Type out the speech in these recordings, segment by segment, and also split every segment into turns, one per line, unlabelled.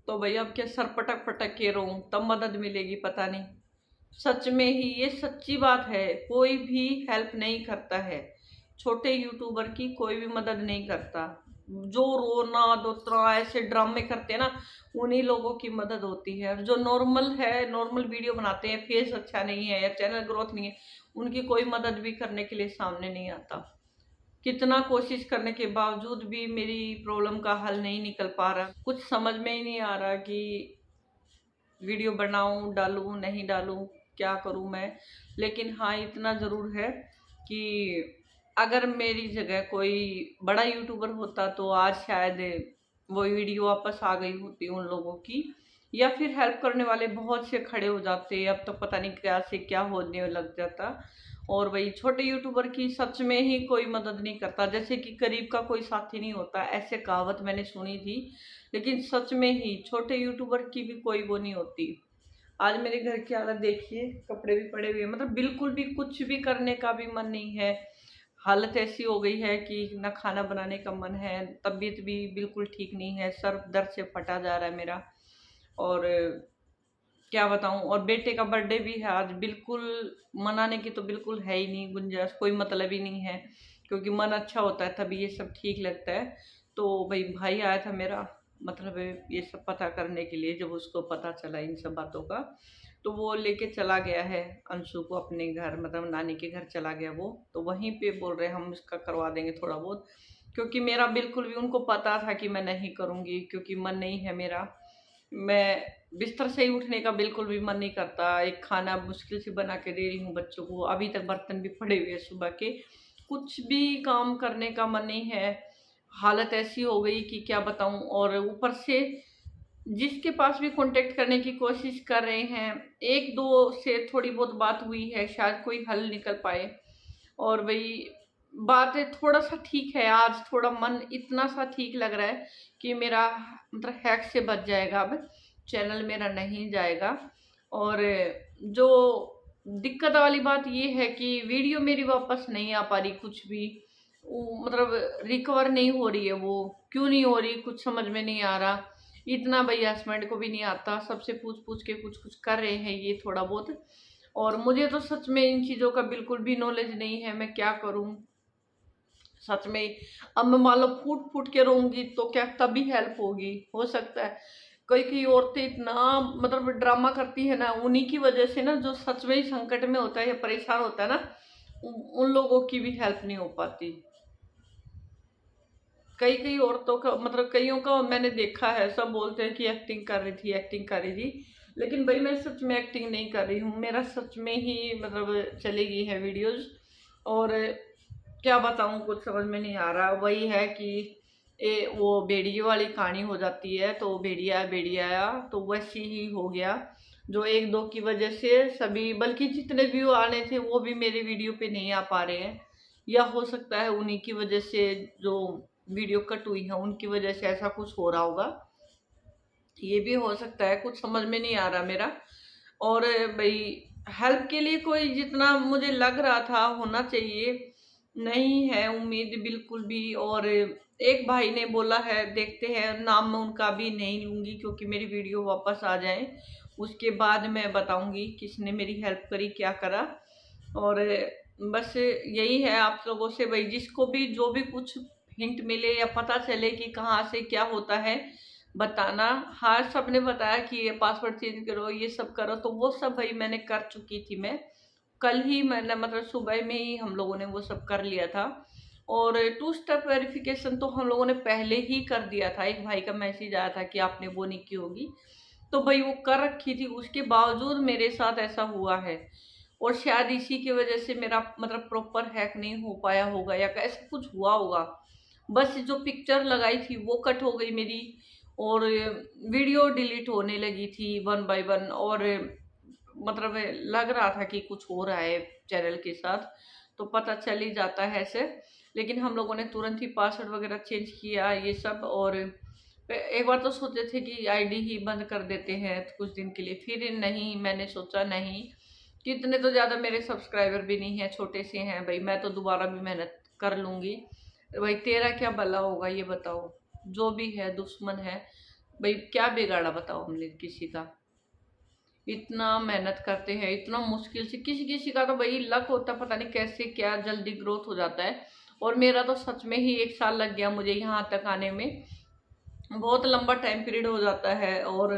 तो भाई अब क्या सर पटक पटक के रोऊं तब मदद मिलेगी? पता नहीं। सच में ही ये सच्ची बात है, कोई भी हेल्प नहीं करता है। छोटे यूट्यूबर की कोई भी मदद नहीं करता। जो रोना धोतना ऐसे ड्रामे करते हैं ना, उन्हीं लोगों की मदद होती है। और जो नॉर्मल है, नॉर्मल वीडियो बनाते हैं, फेस अच्छा नहीं है या चैनल ग्रोथ नहीं है, उनकी कोई मदद भी करने के लिए सामने नहीं आता। कितना कोशिश करने के बावजूद भी मेरी प्रॉब्लम का हल नहीं निकल पा रहा। कुछ समझ में ही नहीं आ रहा कि वीडियो बनाऊं, डालूं, नहीं डालूं, क्या करूं मैं। लेकिन हाँ, इतना ज़रूर है कि अगर मेरी जगह कोई बड़ा यूट्यूबर होता तो आज शायद वो वीडियो वापस आ गई होती उन लोगों की, या फिर हेल्प करने वाले बहुत से खड़े हो जाते। अब तो पता नहीं क्या से क्या होने लग जाता। और वही छोटे यूट्यूबर की सच में ही कोई मदद नहीं करता, जैसे कि करीब का कोई साथी नहीं होता, ऐसे कहावत मैंने सुनी थी। लेकिन सच में ही छोटे यूट्यूबर की भी कोई वो नहीं होती। आज मेरे घर की हालत देखिए, कपड़े भी पड़े हुए हैं, मतलब बिल्कुल भी कुछ भी करने का भी मन नहीं है। हालत ऐसी हो गई है कि ना खाना बनाने का मन है, तबीयत भी बिल्कुल ठीक नहीं है, सर दर्द से फटा जा रहा है मेरा। और क्या बताऊं। और बेटे का बर्थडे भी है आज, बिल्कुल मनाने की तो बिल्कुल है ही नहीं गुंजाइश, कोई मतलब ही नहीं है। क्योंकि मन अच्छा होता है तभी ये सब ठीक लगता है। तो भाई भाई आया था मेरा, मतलब ये सब पता करने के लिए। जब उसको पता चला इन सब बातों का, तो वो लेके चला गया है अंशु को अपने घर, मतलब नानी के घर चला गया वो। तो वहीं पे बोल रहे हैं हम इसका करवा देंगे थोड़ा बहुत। क्योंकि मेरा बिल्कुल भी उनको पता था कि मैं नहीं करूँगी, क्योंकि मन नहीं है मेरा। मैं बिस्तर से ही उठने का बिल्कुल भी मन नहीं करता। एक खाना मुश्किल से बना के दे रही हूँ बच्चों को, अभी तक बर्तन भी पड़े हुए हैं सुबह के। कुछ भी काम करने का मन नहीं है। हालत ऐसी हो गई कि क्या बताऊं। और ऊपर से जिसके पास भी कांटेक्ट करने की कोशिश कर रहे हैं, एक दो से थोड़ी बहुत बात हुई है, शायद कोई हल निकल पाए। और वही बात है, थोड़ा सा ठीक है आज, थोड़ा मन इतना सा ठीक लग रहा है कि मेरा मतलब हैक से बच जाएगा, अब चैनल मेरा नहीं जाएगा। और जो दिक्कत वाली बात ये है कि वीडियो मेरी वापस नहीं आ पा रही कुछ भी। मतलब रिकवर नहीं हो रही है वो। क्यों नहीं हो रही कुछ समझ में नहीं आ रहा। इतना भैया हस्बैंड को भी नहीं आता, सबसे पूछ पूछ के कुछ कुछ कर रहे हैं ये थोड़ा बहुत। और मुझे तो सच में इन चीज़ों का बिल्कुल भी नॉलेज नहीं है, मैं क्या करूं सच में। अब मैं मान लो फूट फूट के रहूंगी तो क्या तभी हेल्प होगी? हो सकता है कई कई औरतें इतना मतलब ड्रामा करती है ना, उन्हीं की वजह से ना, जो सच में ही संकट में होता है या परेशान होता है ना, उन लोगों की भी हेल्प नहीं हो पाती। कई कई औरतों का, मतलब कईयों का मैंने देखा है, सब बोलते हैं कि एक्टिंग कर रही थी, एक्टिंग कर रही थी। लेकिन भाई मैं सच में एक्टिंग नहीं कर रही हूँ, मेरा सच में ही मतलब चली गई है वीडियोज। और क्या बताऊँ, कुछ समझ में नहीं आ रहा। वही है कि वो भेड़िए वाली कहानी हो जाती है, तो भेड़िया भेड़िया आया, तो वैसी ही हो गया। जो एक दो की वजह से सभी, बल्कि जितने व्यू आने थे वो भी मेरे वीडियो पे नहीं आ पा रहे हैं। या हो सकता है उन्हीं की वजह से, जो वीडियो कट हुई है उनकी वजह से ऐसा कुछ हो रहा होगा। ये भी हो सकता है, कुछ समझ में नहीं आ रहा मेरा। और भाई हेल्प के लिए कोई जितना मुझे लग रहा था होना चाहिए, नहीं है उम्मीद बिल्कुल भी। और एक भाई ने बोला है, देखते हैं, नाम मैं उनका भी नहीं लूंगी क्योंकि मेरी वीडियो वापस आ जाए, उसके बाद मैं बताऊंगी किसने मेरी हेल्प करी, क्या करा। और बस यही है आप लोगों से, भाई जिसको भी जो भी कुछ हिंट मिले या पता चले कि कहाँ से क्या होता है, बताना। हाँ, सबने बताया कि ये पासवर्ड चेंज करो, ये सब करो, तो वो सब भाई मैंने कर चुकी थी। मैं कल ही, मैंने मतलब सुबह में ही हम लोगों ने वो सब कर लिया था। और टू स्टेप वेरिफिकेशन तो हम लोगों ने पहले ही कर दिया था। एक भाई का मैसेज आया था कि आपने वो नहीं की होगी, तो भाई वो कर रखी थी, उसके बावजूद मेरे साथ ऐसा हुआ है। और शायद इसी की वजह से मेरा मतलब प्रॉपर हैक नहीं हो पाया होगा, या ऐसा कुछ हुआ होगा। बस जो पिक्चर लगाई थी वो कट हो गई मेरी, और वीडियो डिलीट होने लगी थी वन बाय वन। और मतलब लग रहा था कि कुछ हो रहा है चैनल के साथ, तो पता चल ही जाता है ऐसे। लेकिन हम लोगों ने तुरंत ही पासवर्ड वगैरह चेंज किया ये सब। और एक बार तो सोचे थे कि आईडी ही बंद कर देते हैं कुछ दिन के लिए, फिर नहीं, मैंने सोचा नहीं, कि इतने तो ज़्यादा मेरे सब्सक्राइबर भी नहीं है, छोटे से हैं भाई, मैं तो दोबारा भी मेहनत कर लूँगी। भाई तेरा क्या भला होगा ये बताओ? जो भी है दुश्मन है, भाई क्या बिगाड़ा बताओ हमने किसी का? इतना मेहनत करते हैं, इतना मुश्किल से, किसी किसी का तो भाई लक होता है, पता नहीं कैसे क्या जल्दी ग्रोथ हो जाता है। और मेरा तो सच में ही 1 साल लग गया मुझे यहाँ तक आने में। बहुत लंबा टाइम पीरियड हो जाता है। और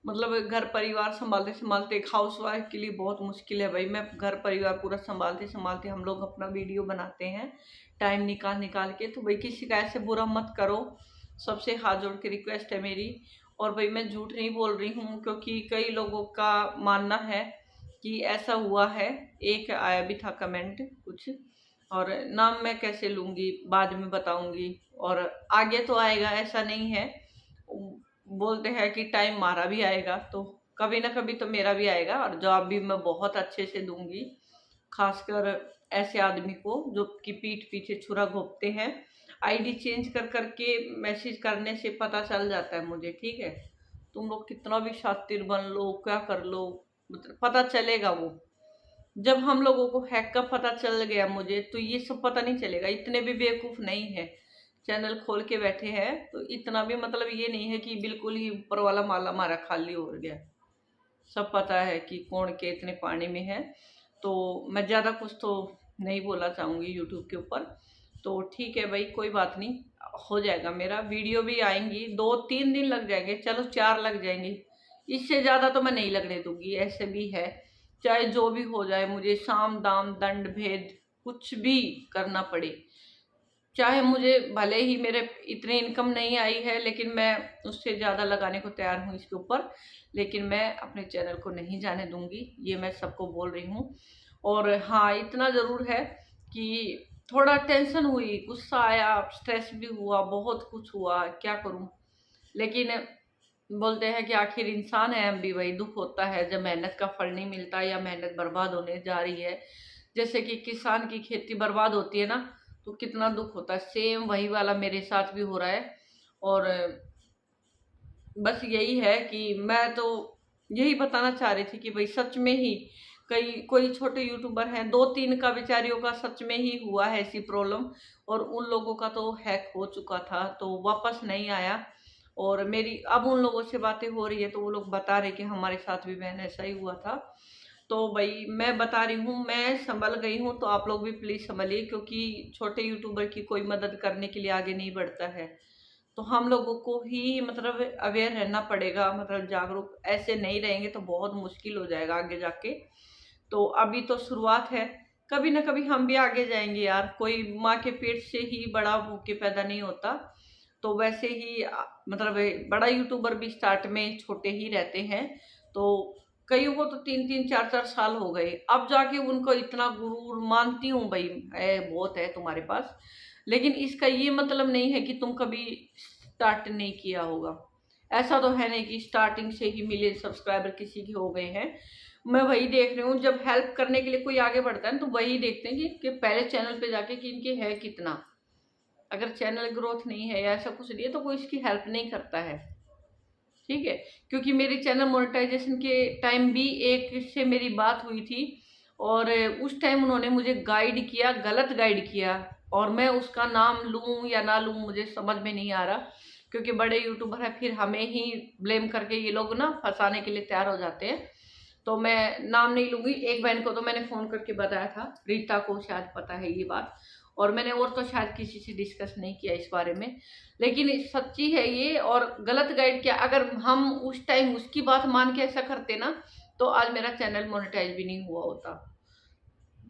मतलब घर परिवार संभालते संभालते एक हाउस वाइफ के लिए बहुत मुश्किल है भाई। मैं घर परिवार पूरा संभालते संभालते हम लोग अपना वीडियो बनाते हैं टाइम निकाल निकाल के। तो भाई किसी का ऐसे बुरा मत करो, सबसे हाथ जोड़ के रिक्वेस्ट है मेरी। और भाई मैं झूठ नहीं बोल रही हूँ, क्योंकि कई लोगों का मानना है कि ऐसा हुआ है। एक आया भी था कमेंट कुछ, और नाम मैं कैसे लूँगी, बाद में बताऊँगी। और आगे तो आएगा, ऐसा नहीं है। बोलते हैं कि टाइम मारा भी आएगा, तो कभी ना कभी तो मेरा भी आएगा। और जवाब भी मैं बहुत अच्छे से दूंगी, खासकर ऐसे आदमी को जो कि पीठ पीछे छुरा घोंपते हैं। आईडी चेंज कर करके मैसेज करने से पता चल जाता है मुझे, ठीक है? तुम लोग कितना भी शातिर बन लो, क्या कर लो, मतलब पता चलेगा वो। जब हम लोगों को हैक का पता चल गया मुझे, तो ये सब पता नहीं चलेगा। इतने भी बेवकूफ नहीं है, चैनल खोल के बैठे हैं। तो इतना भी मतलब ये नहीं है कि बिल्कुल ही ऊपर वाला माला हमारा खाली हो गया। सब पता है कि कौन के इतने पानी में है। तो मैं ज़्यादा कुछ तो नहीं बोलना चाहूँगी यूट्यूब के ऊपर। तो ठीक है भाई, कोई बात नहीं, हो जाएगा मेरा। वीडियो भी आएंगी, 2-3 दिन लग जाएंगे, चलो 4 लग जाएंगे, इससे ज़्यादा तो मैं नहीं लगने दूंगी। ऐसे भी है, चाहे जो भी हो जाए, मुझे साम दाम दंड भेद कुछ भी करना पड़े, चाहे मुझे भले ही मेरे इतनी इनकम नहीं आई है, लेकिन मैं उससे ज़्यादा लगाने को तैयार हूँ इसके ऊपर। लेकिन मैं अपने चैनल को नहीं जाने दूंगी, ये मैं सबको बोल रही हूँ। और हाँ, इतना ज़रूर है कि थोड़ा टेंशन हुई, गुस्सा आया, स्ट्रेस भी हुआ, बहुत कुछ हुआ, क्या करूँ। लेकिन बोलते हैं कि आखिर इंसान है हम भी, वही दुख होता है जब मेहनत का फल नहीं मिलता या मेहनत बर्बाद होने जा रही है। जैसे कि किसान की खेती बर्बाद होती है ना, तो कितना दुख होता है। सेम वही वाला मेरे साथ भी हो रहा है। और बस यही है कि मैं तो यही बताना चाह रही थी कि भाई सच में ही कई कोई छोटे यूट्यूबर हैं, 2-3 का बेचारियों का सच में ही हुआ है ऐसी प्रॉब्लम। और उन लोगों का तो हैक हो चुका था, तो वापस नहीं आया। और मेरी अब उन लोगों से बातें हो रही है, तो वो लोग बता रहे कि हमारे साथ भी बहन ऐसा ही हुआ था। तो भाई मैं बता रही हूँ, मैं संभल गई हूँ, तो आप लोग भी प्लीज़ संभलिए, क्योंकि छोटे यूट्यूबर की कोई मदद करने के लिए आगे नहीं बढ़ता है। तो हम लोगों को ही मतलब अवेयर रहना पड़ेगा, मतलब जागरूक। ऐसे नहीं रहेंगे तो बहुत मुश्किल हो जाएगा आगे जाके। तो अभी तो शुरुआत है, कभी ना कभी हम भी आगे जाएंगे यार। कोई माँ के पेट से ही बड़ा होके पैदा नहीं होता। तो वैसे ही मतलब बड़ा यूट्यूबर भी स्टार्ट में छोटे ही रहते हैं। तो कईयों को तो 3-3 4-4 साल हो गए, अब जाके उनको इतना गुरूर मानती हूँ भाई, है बहुत है तुम्हारे पास। लेकिन इसका ये मतलब नहीं है कि तुम कभी स्टार्ट नहीं किया होगा। ऐसा तो है नहीं कि स्टार्टिंग से ही मिलियन सब्सक्राइबर किसी के हो गए हैं। मैं वही देख रही हूँ, जब हेल्प करने के लिए कोई आगे बढ़ता है ना, तो वही देखते हैं कि पहले चैनल पे जाके कि इनके है कितना। अगर चैनल ग्रोथ नहीं है या ऐसा कुछ नहीं है, तो कोई इसकी हेल्प नहीं करता है, ठीक है? क्योंकि मेरे चैनल मोनेटाइजेशन के टाइम भी एक से मेरी बात हुई थी, और उस टाइम उन्होंने मुझे गाइड किया, गलत गाइड किया। और मैं उसका नाम लूँ या ना लूँ मुझे समझ में नहीं आ रहा, क्योंकि बड़े यूट्यूबर है, फिर हमें ही ब्लेम करके ये लोग ना फंसाने के लिए तैयार हो जाते हैं। तो मैं नाम नहीं लूंगी। एक बहन को तो मैंने फ़ोन करके बताया था, रीता को शायद पता है ये बात। और मैंने और तो शायद किसी से डिस्कस नहीं किया इस बारे में, लेकिन सच्ची है ये। और गलत गाइड किया, अगर हम उस टाइम उसकी बात मान के ऐसा करते ना, तो आज मेरा चैनल मोनेटाइज भी नहीं हुआ होता।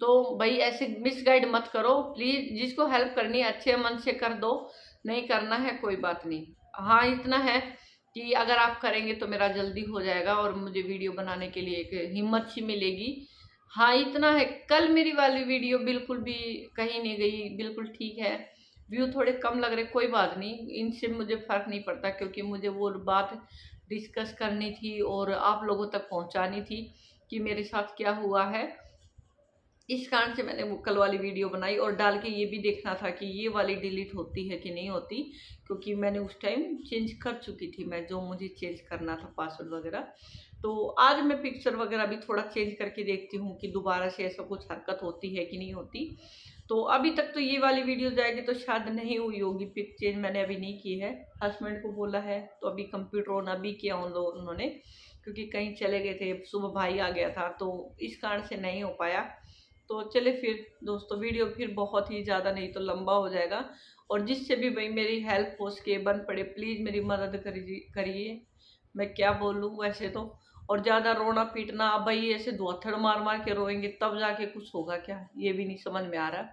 तो भाई ऐसे मिसगाइड मत करो प्लीज़। जिसको हेल्प करनी है अच्छे मन से कर दो, नहीं करना है कोई बात नहीं। हाँ, इतना है कि अगर आप करेंगे तो मेरा जल्दी हो जाएगा, और मुझे वीडियो बनाने के लिए एक हिम्मत सी मिलेगी। हाँ, इतना है। कल मेरी वाली वीडियो बिल्कुल भी कहीं नहीं गई, बिल्कुल ठीक है। व्यू थोड़े कम लग रहे, कोई बात नहीं, इनसे मुझे फ़र्क नहीं पड़ता, क्योंकि मुझे वो बात डिस्कस करनी थी और आप लोगों तक पहुंचानी थी कि मेरे साथ क्या हुआ है। इस कारण से मैंने वो कल वाली वीडियो बनाई, और डाल के ये भी देखना था कि ये वाली डिलीट होती है कि नहीं होती, क्योंकि मैंने उस टाइम चेंज कर चुकी थी मैं, जो मुझे चेंज करना था पासवर्ड वगैरह। तो आज मैं पिक्चर वगैरह भी थोड़ा चेंज करके देखती हूँ कि दोबारा से ऐसा कुछ हरकत होती है कि नहीं होती। तो अभी तक तो ये वाली वीडियो जाएगी तो शायद नहीं हुई होगी, पिक चेंज मैंने अभी नहीं की है, हस्बैंड को बोला है तो अभी कंप्यूटर ऑन अभी किया उन्होंने, क्योंकि कहीं चले गए थे, सुबह भाई आ गया था तो इस कारण से नहीं हो पाया। तो चले फिर दोस्तों, वीडियो फिर बहुत ही ज़्यादा नहीं तो लंबा हो जाएगा, और जिससे भी भाई मेरी हेल्प हो सके बन पड़े प्लीज़ मेरी मदद करिए। मैं क्या बोलूँ वैसे तो, और ज़्यादा रोना पीटना, अब भाई ऐसे धोथड़ मार मार के रोएंगे तब जाके कुछ होगा क्या, ये भी नहीं समझ में आ रहा।